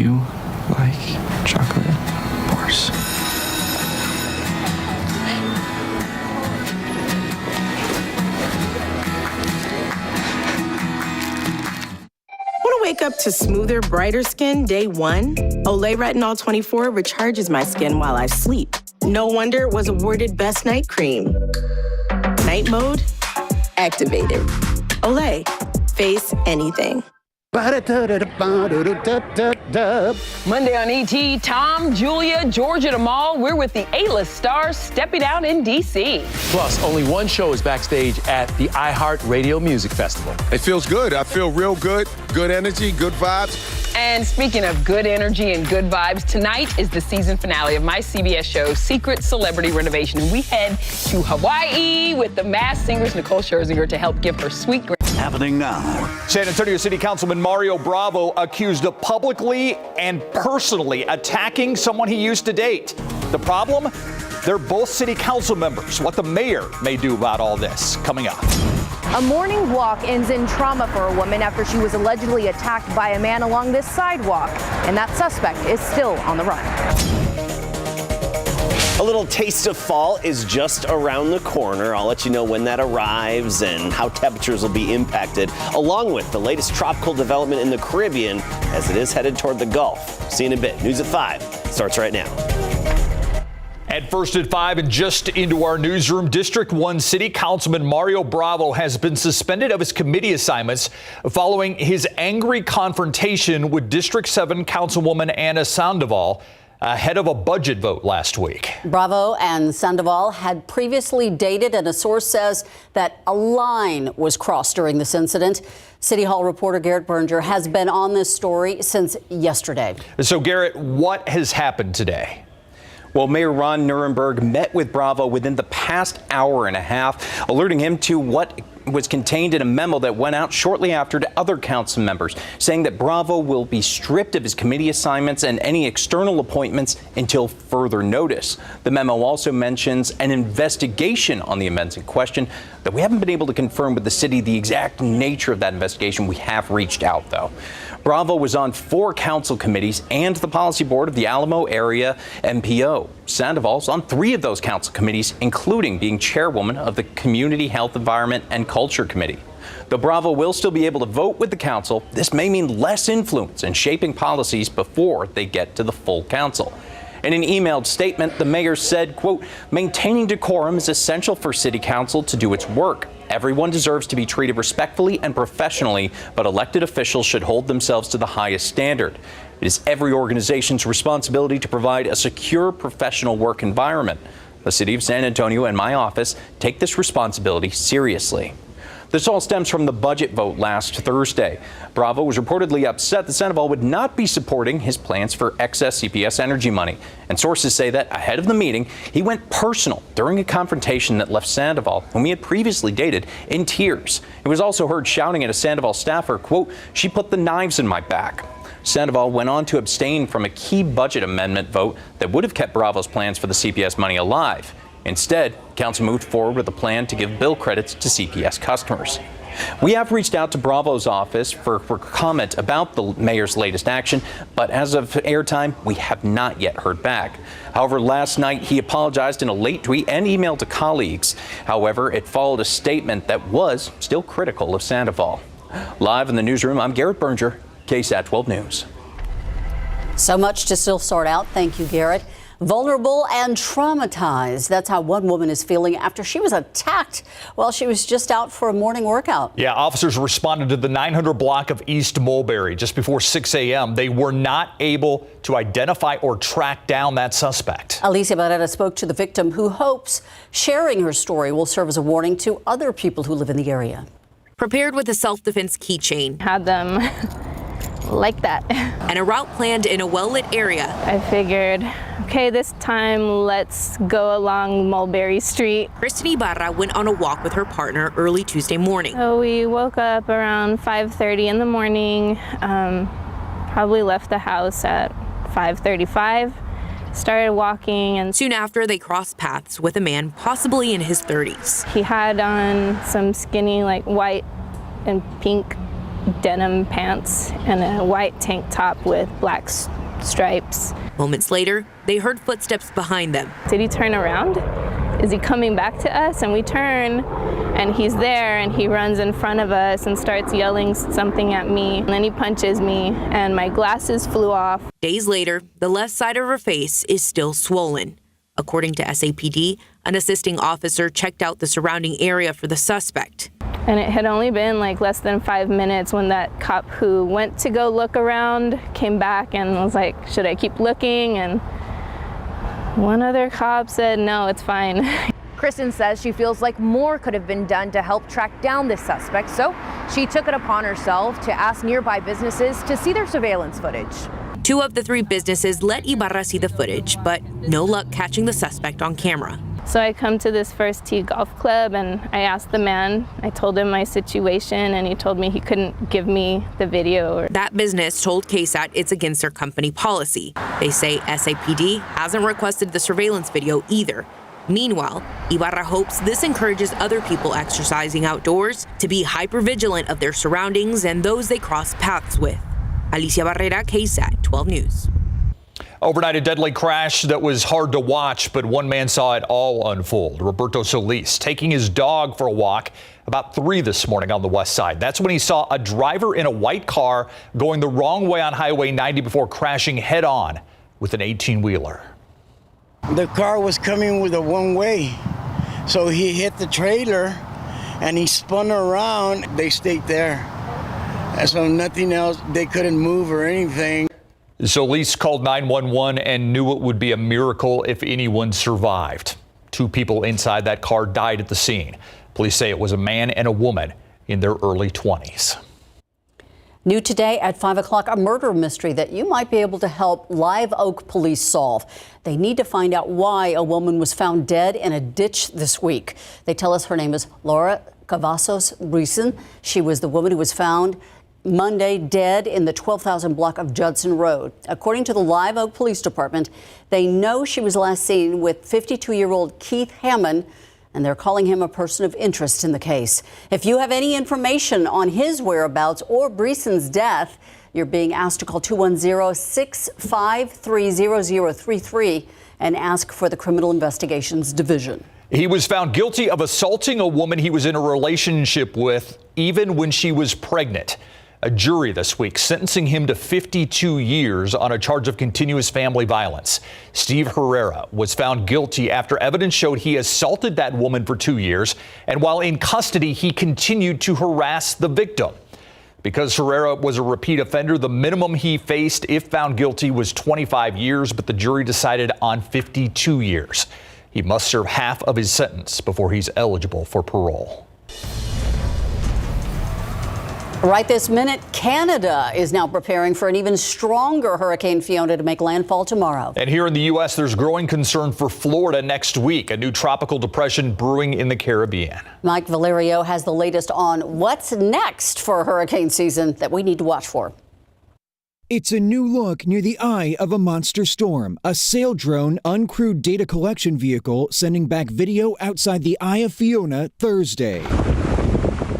you like chocolate bars? Want to wake up to smoother, brighter skin day one? Olay Retinol 24 recharges my skin while I sleep. No wonder it was awarded Best Night Cream. Night mode activated. Olay, face anything. Monday on ET, Tom, Julia, George at a mall. We're with the A-list stars stepping out in D.C. Plus, only one show is backstage at the iHeartRadio Music Festival. It feels good. I feel real good. Good energy, good vibes. And speaking of good energy and good vibes, tonight is the season finale of my CBS show, Secret Celebrity Renovation. And we head to Hawaii with the Masked Singer's Nicole Scherzinger to help give her sweet... Happening now. San Antonio City Councilman Mario Bravo accused of publicly and personally attacking someone he used to date. The problem? They're both city council members. What the mayor may do about all this, coming up. A morning walk ends in trauma for a woman after she was allegedly attacked by a man along this sidewalk, and that suspect is still on the run. A little taste of fall is just around the corner. I'll let you know when that arrives and how temperatures will be impacted, along with the latest tropical development in the Caribbean as it is headed toward the Gulf. See you in a bit. News at 5 starts right now. At first at 5 and just into our newsroom, District 1 City Councilman Mario Bravo has been suspended of his committee assignments following his angry confrontation with District 7 Councilwoman Anna Sandoval ahead of a budget vote last week. Bravo and Sandoval had previously dated, and a source says that a line was crossed during this incident. City Hall reporter Garrett Berger has been on this story since yesterday. So, Garrett, what has happened today? Well, Mayor Ron Nirenberg met with Bravo within the past hour and a half, alerting him to what was contained in a memo that went out shortly after to other council members, saying that Bravo will be stripped of his committee assignments and any external appointments until further notice. The memo also mentions an investigation on the events in question that we haven't been able to confirm with the city the exact nature of that investigation. We have reached out, though. Bravo was on 4 council committees and the policy board of the Alamo Area MPO. Sandoval's on 3 of those council committees, including being chairwoman of the Community Health, Environment, and Culture Committee. Though Bravo will still be able to vote with the council, this may mean less influence in shaping policies before they get to the full council. In an emailed statement, the mayor said, quote, "Maintaining decorum is essential for city council to do its work. Everyone deserves to be treated respectfully and professionally, but elected officials should hold themselves to the highest standard. It is every organization's responsibility to provide a secure, professional work environment. The City of San Antonio and my office take this responsibility seriously." This all stems from the budget vote last Thursday. Bravo was reportedly upset that Sandoval would not be supporting his plans for excess CPS energy money. And sources say that ahead of the meeting, he went personal during a confrontation that left Sandoval, whom he had previously dated, in tears. He was also heard shouting at a Sandoval staffer, quote, "She put the knives in my back." Sandoval went on to abstain from a key budget amendment vote that would have kept Bravo's plans for the CPS money alive. Instead, council moved forward with a plan to give bill credits to CPS customers. We have reached out to Bravo's office for comment about the mayor's latest action, but as of airtime, we have not yet heard back. However, last night he apologized in a late tweet and email to colleagues. However, it followed a statement that was still critical of Sandoval. Live in the newsroom, I'm Garrett Berger, KSAT 12 News. So much to still sort out. Thank you, Garrett. Vulnerable and traumatized. That's how one woman is feeling after she was attacked while she was just out for a morning workout. Yeah, officers responded to the 900 block of East Mulberry just before 6 a.m. They were not able to identify or track down that suspect. Alicia Barrera spoke to the victim, who hopes sharing her story will serve as a warning to other people who live in the area. Prepared with a self-defense keychain. Had them like that. And a route planned in a well-lit area. I figured, okay, this time let's go along Mulberry Street. Kristen Ibarra went on a walk with her partner early Tuesday morning. So we woke up around 5:30 in the morning, probably left the house at 5:35, started walking, and soon after they crossed paths with a man possibly in his 30s. He had on some skinny, like white and pink denim pants and a white tank top with black stripes. Moments later, they heard footsteps behind them. Did he turn around? Is he coming back to us? And we turn, and he's there, and he runs in front of us and starts yelling something at me. And then he punches me, and my glasses flew off. Days later, the left side of her face is still swollen. According to SAPD, an assisting officer checked out the surrounding area for the suspect. And it had only been like less than 5 minutes when that cop who went to go look around came back and was like, should I keep looking? And one other cop said, no, it's fine. Kristen says she feels like more could have been done to help track down this suspect, so she took it upon herself to ask nearby businesses to see their surveillance footage. 2 of the 3 businesses let Ibarra see the footage, but no luck catching the suspect on camera. So I come to this First Tee Golf Club and I asked the man, I told him my situation, and he told me he couldn't give me the video. That business told KSAT it's against their company policy. They say SAPD hasn't requested the surveillance video either. Meanwhile, Ibarra hopes this encourages other people exercising outdoors to be hypervigilant of their surroundings and those they cross paths with. Alicia Barrera, KSAT 12 News. Overnight, a deadly crash that was hard to watch, but one man saw it all unfold. Roberto Solis taking his dog for a walk about 3 this morning on the west side. That's when he saw a driver in a white car going the wrong way on Highway 90 before crashing head on with an 18-wheeler. The car was coming with a one-way, so he hit the trailer and he spun around. They stayed there. So nothing else, they couldn't move or anything. Solis called 911 and knew it would be a miracle if anyone survived. 2 people inside that car died at the scene. Police say it was a man and a woman in their early 20s. New today at 5 o'clock, a murder mystery that you might be able to help Live Oak police solve. They need to find out why a woman was found dead in a ditch this week. They tell us her name is Laura Cavazos Brison. She was the woman who was found Monday dead in the 12,000 block of Judson Road. According to the Live Oak Police Department, they know she was last seen with 52-year-old Keith Hammond, and they're calling him a person of interest in the case. If you have any information on his whereabouts or Brison's death, you're being asked to call 210-653-0033 and ask for the Criminal Investigations Division. He was found guilty of assaulting a woman he was in a relationship with, even when she was pregnant. A jury this week sentencing him to 52 years on a charge of continuous family violence. Steve Herrera was found guilty after evidence showed he assaulted that woman for 2 years, and while in custody, he continued to harass the victim. Because Herrera was a repeat offender, the minimum he faced, if found guilty, was 25 years, but the jury decided on 52 years. He must serve half of his sentence before he's eligible for parole. Right this minute, Canada is now preparing for an even stronger Hurricane Fiona to make landfall tomorrow. And here in the U.S., there's growing concern for Florida next week, a new tropical depression brewing in the Caribbean. Mike Valerio has the latest on what's next for hurricane season that we need to watch for. It's a new look near the eye of a monster storm. A sail drone uncrewed data collection vehicle sending back video outside the eye of Fiona Thursday.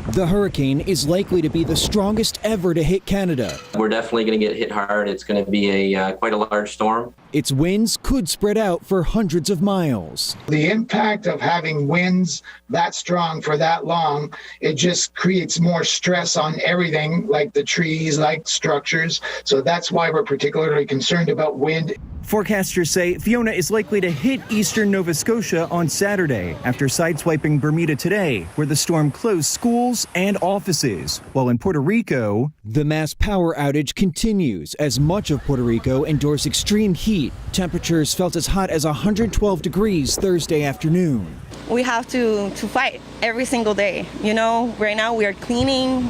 The hurricane is likely to be the strongest ever to hit Canada. We're definitely going to get hit hard. It's going to be quite a large storm. Its winds could spread out for hundreds of miles. The impact of having winds that strong for that long, it just creates more stress on everything, like the trees, like structures. So that's why we're particularly concerned about wind. Forecasters say Fiona is likely to hit eastern Nova Scotia on Saturday after sideswiping Bermuda today, where the storm closed schools and offices. While in Puerto Rico, the mass power outage continues as much of Puerto Rico endures extreme heat. Temperatures felt as hot as 112 degrees Thursday afternoon. We have to fight every single day. You know, right now we are cleaning,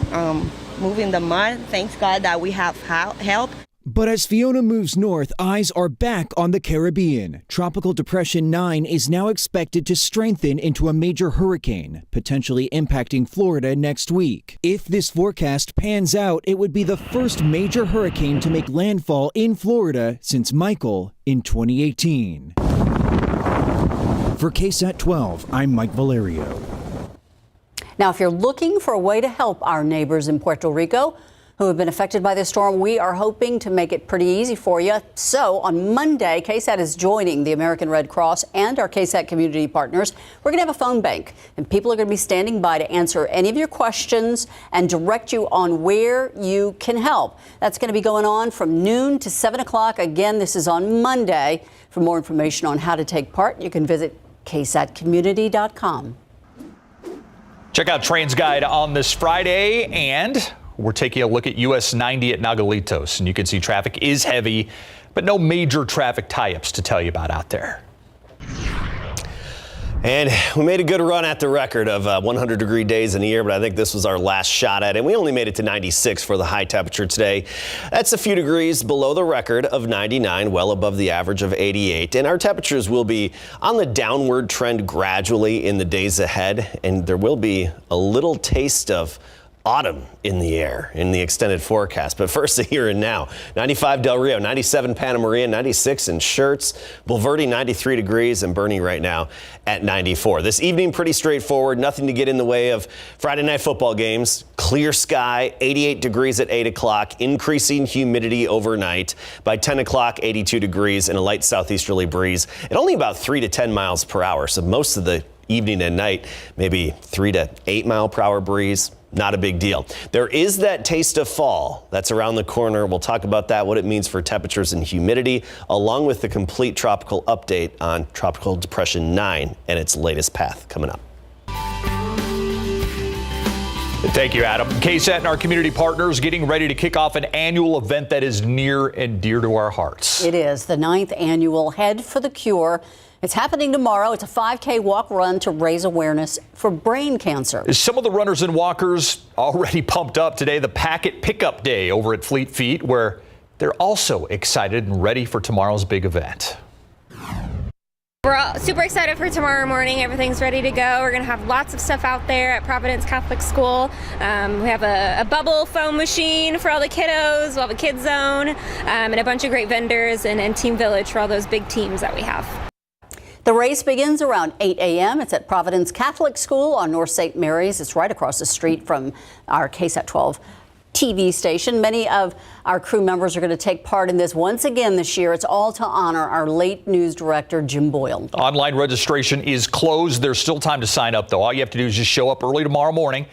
moving the mud. Thanks God that we have help. But as Fiona moves north, eyes are back on the Caribbean. Tropical Depression 9 is now expected to strengthen into a major hurricane, potentially impacting Florida next week. If this forecast pans out, it would be the first major hurricane to make landfall in Florida since Michael in 2018. For KSAT 12, I'm Mike Valerio. Now, if you're looking for a way to help our neighbors in Puerto Rico, who have been affected by this storm. We are hoping to make it pretty easy for you. So on Monday, KSAT is joining the American Red Cross and our KSAT community partners. We're going to have a phone bank, and people are going to be standing by to answer any of your questions and direct you on where you can help. That's going to be going on from noon to 7 o'clock. Again, this is on Monday. For more information on how to take part, you can visit ksatcommunity.com. Check out Trains Guide on this Friday, and we're taking a look at US 90 at Nogalitos, and you can see traffic is heavy, but no major traffic tie-ups to tell you about out there. And we made a good run at the record of 100-degree days in a year, but I think this was our last shot at it. We only made it to 96 for the high temperature today. That's a few degrees below the record of 99, well above the average of 88. And our temperatures will be on the downward trend gradually in the days ahead, and there will be a little taste of autumn in the air in the extended forecast. But first, the here and now. 95 Del Rio, 97 Santa Maria, 96 in Schertz, Bulverde 93 degrees, and Bernie right now at 94. This evening, pretty straightforward. Nothing to get in the way of Friday night football games. Clear sky, 88 degrees at 8 o'clock, increasing humidity overnight. By 10 o'clock, 82 degrees and a light southeasterly breeze at only about 3 to 10 miles per hour. So most of the evening and night, maybe 3 to 8 mile per hour breeze. Not a big deal. There is that taste of fall that's around the corner. We'll talk about that, what it means for temperatures and humidity, along with the complete tropical update on Tropical Depression 9 and its latest path coming up. Thank you, Adam. KSAT and our community partners getting ready to kick off an annual event that is near and dear to our hearts. It is the 9th annual Head for the Cure. It's happening tomorrow. It's a 5K walk run to raise awareness for brain cancer. Some of the runners and walkers already pumped up today, the Packet Pickup Day over at Fleet Feet, where they're also excited and ready for tomorrow's big event. We're all super excited for tomorrow morning. Everything's ready to go. We're going to have lots of stuff out there at Providence Catholic School. We have a bubble foam machine for all the kiddos. We'll have a kids zone and a bunch of great vendors and Team Village for all those big teams that we have. The race begins around 8 a.m. It's at Providence Catholic School on North St. Mary's. It's right across the street from our KSAT 12 TV station. Many of our crew members are going to take part in this once again this year. It's all to honor our late news director, Jim Boyle. Online registration is closed. There's still time to sign up, though. All you have to do is just show up early tomorrow morning.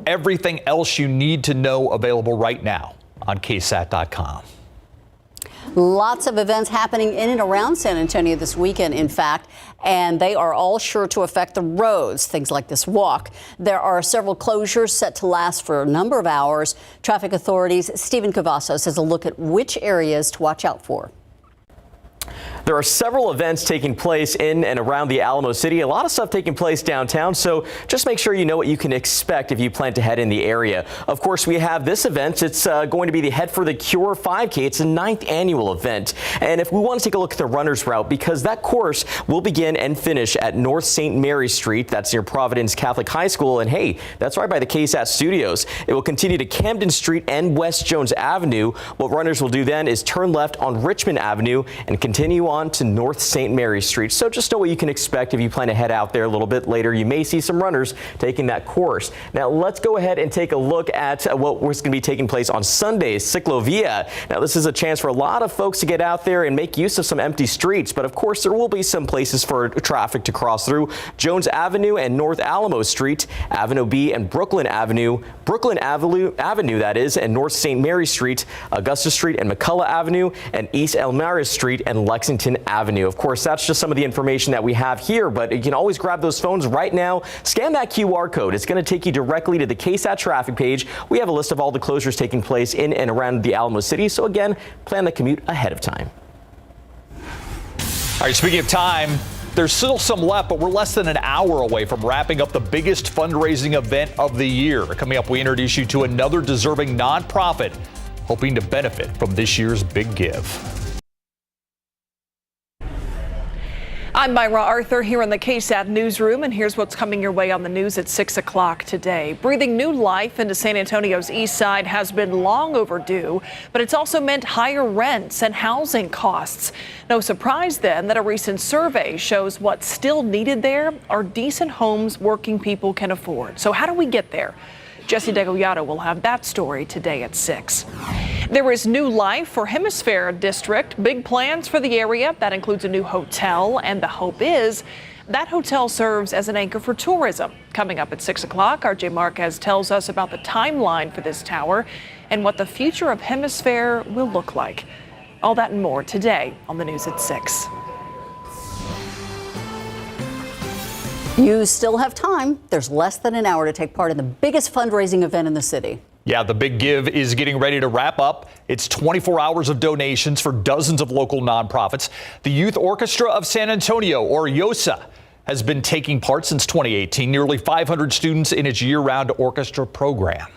Everything else you need to know available right now on KSAT.com. Lots of events happening in and around San Antonio this weekend, in fact, and they are all sure to affect the roads, things like this walk. There are several closures set to last for a number of hours. Traffic authorities, Stephen Cavazos has a look at which areas to watch out for. There are several events taking place in and around the Alamo City. A lot of stuff taking place downtown, so just make sure you know what you can expect if you plan to head in the area. Of course, we have this event. It's going to be the Head for the Cure 5K. It's a 9th annual event. And if we want to take a look at the runner's route, because that course will begin and finish at North St. Mary Street. That's near Providence Catholic High School. And hey, that's right by the KSAT studios. It will continue to Camden Street and West Jones Avenue. What runners will do then is turn left on Richmond Avenue and continue on to North St. Mary Street. So just know what you can expect if you plan to head out there a little bit later. You may see some runners taking that course. Now let's go ahead and take a look at what was going to be taking place on Sunday's Ciclovia. Now this is a chance for a lot of folks to get out there and make use of some empty streets, but of course there will be some places for traffic to cross through. Jones Avenue and North Alamo Street, Avenue B and Brooklyn Avenue that is, and North St. Mary Street, Augusta Street and McCullough Avenue, and East Elmira Street and Lexington Avenue. Of course, that's just some of the information that we have here, but you can always grab those phones right now. Scan that QR code. It's going to take you directly to the KSAT traffic page. We have a list of all the closures taking place in and around the Alamo City. So again, plan the commute ahead of time. All right, speaking of time, there's still some left, but we're less than an hour away from wrapping up the biggest fundraising event of the year. Coming up, we introduce you to another deserving nonprofit hoping to benefit from this year's big give. I'm Myra Arthur here in the KSAT newsroom, and here's what's coming your way on the news at 6 o'clock today. Breathing new life into San Antonio's east side has been long overdue, but it's also meant higher rents and housing costs. No surprise then that a recent survey shows what's still needed there are decent homes working people can afford. So how do we get there? Jesse Degollado will have that story today at 6. There is new life for Hemisphere District. Big plans for the area. That includes a new hotel, and the hope is that hotel serves as an anchor for tourism. Coming up at 6 o'clock, RJ Marquez tells us about the timeline for this tower and what the future of Hemisphere will look like. All that and more today on the news at 6. You still have time. There's less than an hour to take part in the biggest fundraising event in the city. Yeah, the Big Give is getting ready to wrap up. It's 24 hours of donations for dozens of local nonprofits. The Youth Orchestra of San Antonio, or YOSA, has been taking part since 2018. Nearly 500 students in its year-round orchestra program.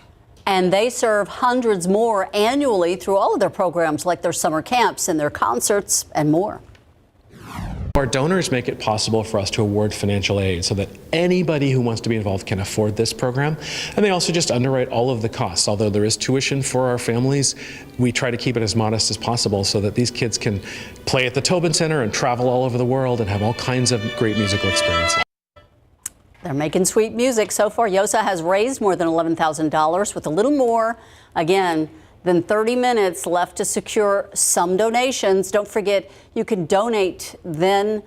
And they serve hundreds more annually through all of their programs, like their summer camps and their concerts and more. Our donors make it possible for us to award financial aid so that anybody who wants to be involved can afford this program. And they also just underwrite all of the costs. Although there is tuition for our families, we try to keep it as modest as possible so that these kids can play at the Tobin Center and travel all over the world and have all kinds of great musical experiences. They're making sweet music. So far, YOSA has raised more than $11,000 with a little more, again, than 30 minutes left to secure some donations. Don't forget, you can donate then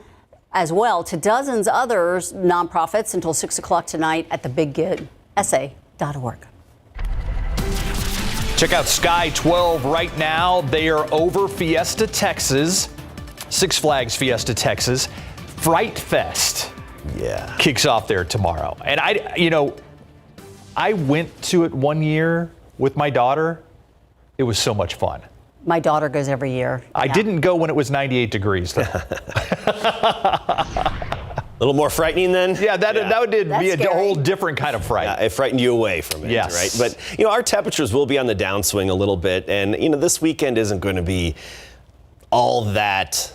as well to dozens others nonprofits until 6 o'clock tonight at the Big Give, SA.org. Check out Sky 12 right now. They are over Fiesta, Texas. Six Flags Fiesta, Texas. Fright Fest. Yeah. Kicks off there tomorrow. And I went to it one year with my daughter. It was so much fun. My daughter goes every year. I didn't go when it was 98 degrees, though. A little more frightening then? Yeah, that would be a whole different kind of fright. Yeah, it frightened you away from it, yes. Right? But, our temperatures will be on the downswing a little bit. And, this weekend isn't going to be all that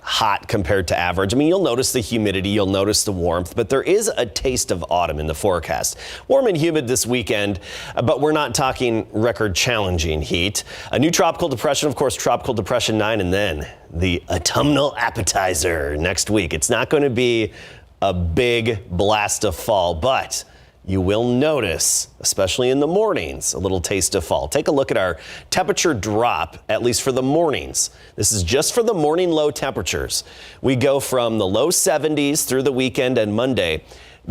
hot compared to average. I mean, you'll notice the humidity, you'll notice the warmth, but there is a taste of autumn in the forecast. Warm and humid this weekend, but we're not talking record challenging heat. A new tropical depression, of course, Tropical Depression 9, and then the autumnal appetizer next week. It's not going to be a big blast of fall, but you will notice, especially in the mornings, a little taste of fall. Take a look at our temperature drop, at least for the mornings. This is just for the morning low temperatures. We go from the low 70s through the weekend and Monday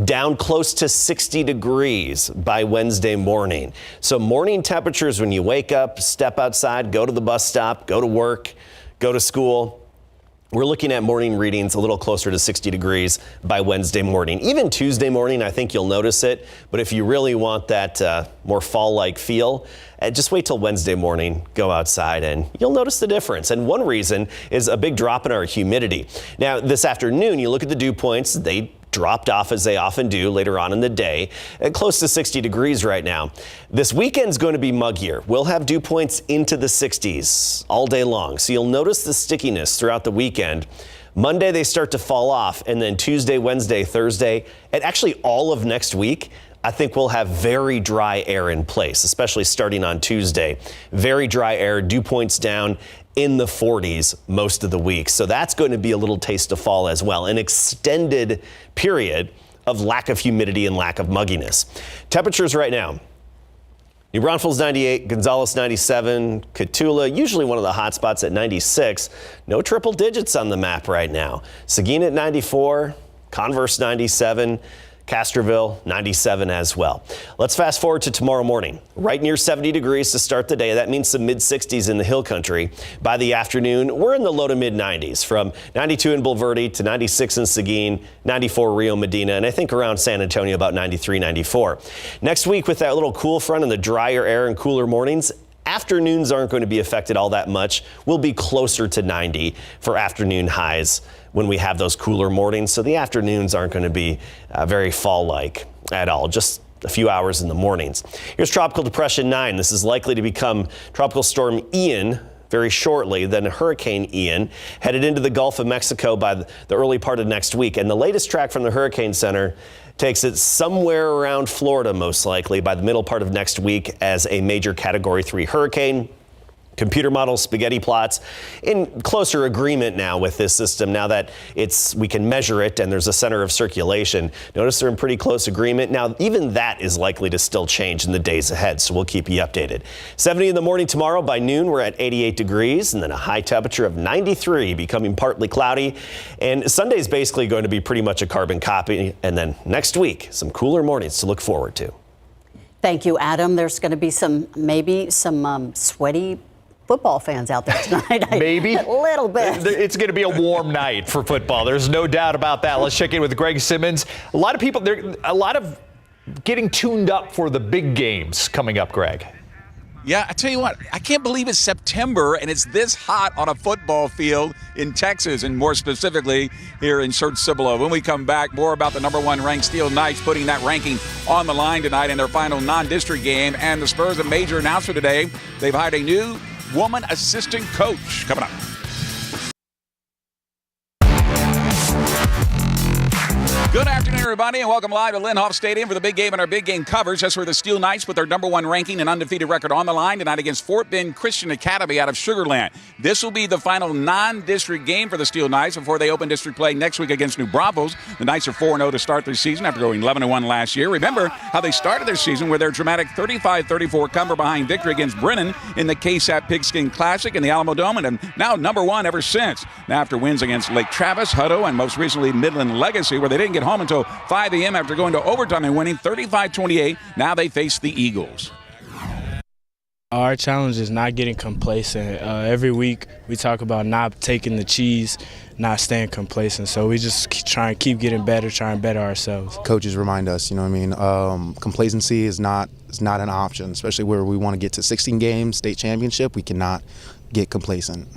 down close to 60 degrees by Wednesday morning. So morning temperatures when you wake up, step outside, go to the bus stop, go to work, go to school. We're looking at morning readings a little closer to 60 degrees by Wednesday morning. Even Tuesday morning, I think you'll notice it. But if you really want that more fall-like feel, just wait till Wednesday morning, go outside, and you'll notice the difference. And one reason is a big drop in our humidity. Now, this afternoon, you look at the dew points, they dropped off as they often do later on in the day, at close to 60 degrees right now. This weekend's going to be muggier. We'll have dew points into the 60s all day long. So you'll notice the stickiness throughout the weekend. Monday, they start to fall off. And then Tuesday, Wednesday, Thursday, and actually all of next week, I think we'll have very dry air in place, especially starting on Tuesday. Very dry air, dew points down in the 40s most of the week. So that's going to be a little taste of fall as well. An extended period of lack of humidity and lack of mugginess. Temperatures right now. New Braunfels 98, Gonzales 97, Cotulla, usually one of the hot spots at 96. No triple digits on the map right now. Seguin at 94, Converse 97, Castroville 97 as well. Let's fast forward to tomorrow morning. Right near 70 degrees to start the day. That means some mid 60s in the hill country. By the afternoon, we're in the low to mid 90s, from 92 in Bulverde to 96 in Seguin, 94 Rio Medina, and I think around San Antonio about 93, 94. Next week, with that little cool front and the drier air and cooler mornings, afternoons aren't going to be affected all that much. We'll be closer to 90 for afternoon highs when we have those cooler mornings. So the afternoons aren't going to be very fall-like at all, just a few hours in the mornings. Here's Tropical Depression 9. This is likely to become Tropical Storm Ian very shortly, then Hurricane Ian, headed into the Gulf of Mexico by the early part of next week. And the latest track from the Hurricane Center takes it somewhere around Florida, most likely, by the middle part of next week as a major Category 3 hurricane. Computer model spaghetti plots in closer agreement now with this system now that we can measure it and there's a center of circulation. Notice they're in pretty close agreement. Now, even that is likely to still change in the days ahead, so we'll keep you updated. 70 in the morning tomorrow. By noon, we're at 88 degrees and then a high temperature of 93, becoming partly cloudy. And Sunday's basically going to be pretty much a carbon copy. And then next week, some cooler mornings to look forward to. Thank you, Adam. There's going to be maybe some sweaty football fans out there tonight. Maybe. A little bit. It's going to be a warm night for football. There's no doubt about that. Let's check in with Greg Simmons. A lot of getting tuned up for the big games coming up, Greg. Yeah, I tell you what, I can't believe it's September and it's this hot on a football field in Texas, and more specifically here in Church Cibolo. When we come back, more about the #1 ranked Steel Knights putting that ranking on the line tonight in their final non-district game. And the Spurs, a major announcement today. They've hired a new woman assistant coach. Coming up. Good afternoon, everybody, and welcome live to Lindhoff Stadium for the big game and our big game coverage. That's where the Steel Knights put their #1 ranking and undefeated record on the line tonight against Fort Bend Christian Academy out of Sugar Land. This will be the final non-district game for the Steel Knights before they open district play next week against New Braunfels. The Knights are 4-0 to start their season after going 11-1 last year. Remember how they started their season with their dramatic 35-34 come-from-behind victory against Brennan in the KSAT Pigskin Classic in the Alamo Dome, and now #1 ever since. Now, after wins against Lake Travis, Hutto, and most recently Midland Legacy, where they didn't get home until 5 a.m. after going to overtime and winning 35-28. Now they face the Eagles. Our challenge is not getting complacent. Every week we talk about not taking the cheese, not staying complacent. So we just try and keep getting better, try and better ourselves. Coaches remind us, complacency is not an option, especially where we want to get to 16 games, state championship. We cannot get complacent.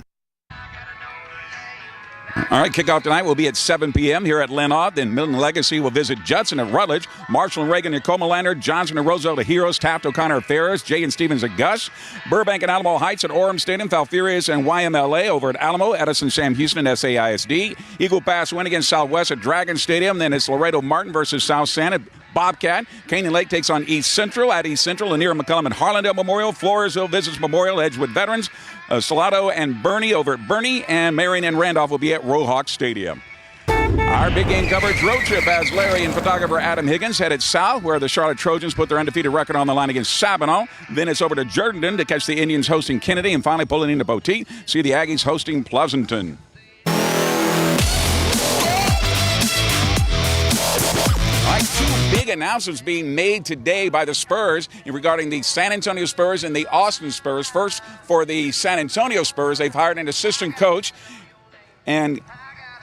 All right, kickoff tonight will be at 7 p.m. here at Lindhoff. Then Midland Legacy will visit Judson at Rutledge. Marshall and Reagan at Comalander. Johnson and Roseville at Heroes. Taft, O'Connor at Ferris. Jay and Stevens at Gus. Burbank and Alamo Heights at Orem Stadium. Falfurrias and YMLA over at Alamo. Edison, Sam Houston at SAISD. Eagle Pass win against Southwest at Dragon Stadium. Then it's Laredo Martin versus South San at Bobcat. Canyon Lake takes on East Central at East Central. Lanier McCullum at Harlandale Memorial. Floresville visits Memorial. Edgewood Veterans. Salado and Bernie over at Bernie. And Marion and Randolph will be at Rohawk Stadium. Our big game coverage road trip has Larry and photographer Adam Higgins headed south, where the Charlotte Trojans put their undefeated record on the line against Sabinal. Then it's over to Jordan to catch the Indians hosting Kennedy, and finally pulling into Poteet, see the Aggies hosting Pleasanton. Two big announcements being made today by the Spurs regarding the San Antonio Spurs and the Austin Spurs. First, for the San Antonio Spurs, they've hired an assistant coach, and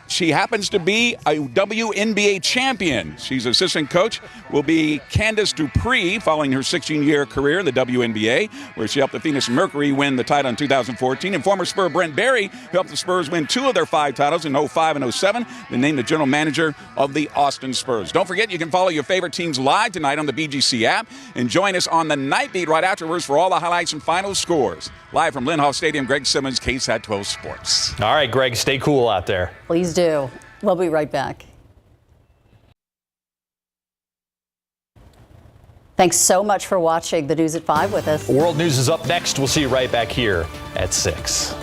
she happens to be a WNBA champion. She's assistant coach, will be Candace Dupree, following her 16-year career in the WNBA, where she helped the Phoenix Mercury win the title in 2014. And former Spur Brent Berry, who helped the Spurs win 2 of their 5 titles in 05 and 07, then named the general manager of the Austin Spurs. Don't forget, you can follow your favorite teams live tonight on the BGC app, and join us on the Night Beat right afterwards for all the highlights and final scores. Live from Lindhoff Stadium, Greg Simmons, KSAT 12 Sports. All right, Greg, stay cool out there. Please do. We'll be right back. Thanks so much for watching the News at 5 with us. World News is up next. We'll see you right back here at 6.